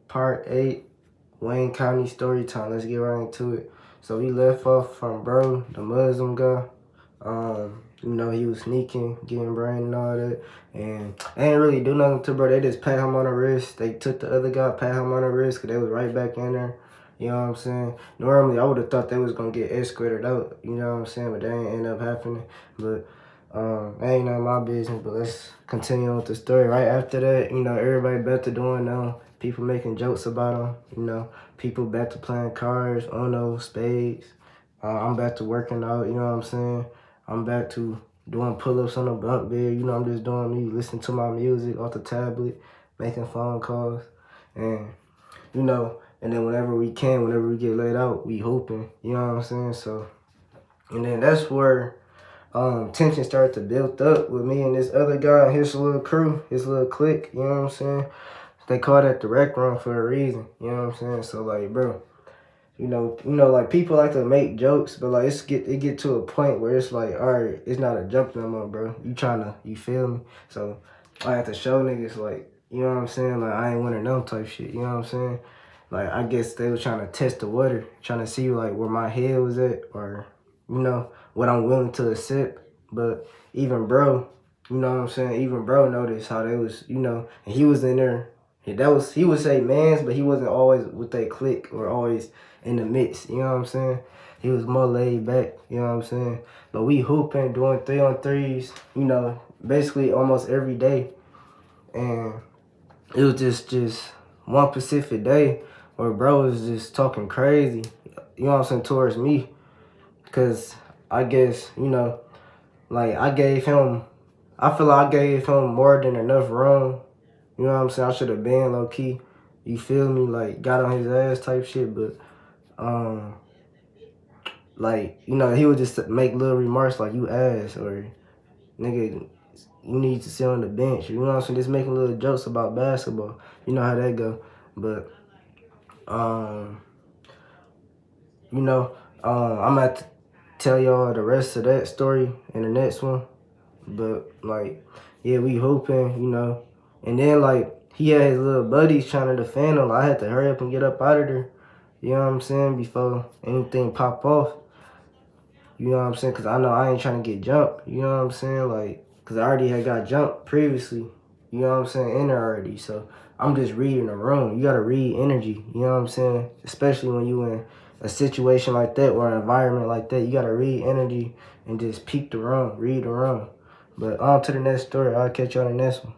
Part 8, Wayne County story time. Let's get right into it. So we left off from bro, the Muslim guy. You know, he was sneaking, getting brain and all that. And they ain't really do nothing to bro. They just pat him on the wrist. They took the other guy, pat him on the wrist, because they was right back in there. You know what I'm saying? Normally, I would have thought they was going to get escorted out. You know what I'm saying? But that ain't end up happening. But that ain't none of my business. But let's continue with the story. Right after that, you know, everybody back to doing now. People making jokes about them. You know, people back to playing cards, Uno, spades. I'm back to working out. You know what I'm saying? I'm back to doing pull-ups on the bunk bed. You know, I'm just doing me, listening to my music off the tablet, making phone calls. And, you know, and then whenever we get laid out, we hooping. You know what I'm saying? So, and then that's where tension started to build up with me and this other guy, his little crew, his little clique. You know what I'm saying? They call that the rec room for a reason. You know what I'm saying? So, like, bro, you know, like, people like to make jokes, but like it get to a point where it's like, all right, it's not a joke no more, bro. You feel me? So I have to show niggas, like, you know what I'm saying? Like, I ain't one of them type shit. You know what I'm saying? Like, I guess they was trying to test the water, trying to see like where my head was at, or, you know, what I'm willing to accept. But even bro, you know what I'm saying? Even bro noticed how they was, you know, and he was in there. He would say mans, but he wasn't always with that clique or always in the midst, you know what I'm saying? He was more laid back, you know what I'm saying? But we hooping, doing 3-on-3s, you know, basically almost every day. And it was just one specific day where bro was just talking crazy, you know what I'm saying, towards me. Because I guess, you know, like I feel like I gave him more than enough room. You know what I'm saying? I should have been low key. You feel me? Like, got on his ass type shit, but like, you know, he would just make little remarks like, you ass, or nigga, you need to sit on the bench. You know what I'm saying? Just making little jokes about basketball. You know how that go. But you know, I'm gonna have to tell y'all the rest of that story in the next one. But like, yeah, we hooping, you know. And then like he had his little buddies trying to defend him. I had to hurry up and get up out of there. You know what I'm saying? Before anything pop off. You know what I'm saying? Because I know I ain't trying to get jumped. You know what I'm saying? Like, because I already had got jumped previously. You know what I'm saying? In there already. So I'm just reading the room. You got to read energy. You know what I'm saying? Especially when you in a situation like that or an environment like that. You got to read energy and just peep the room. Read the room. But on to the next story. I'll catch you on the next one.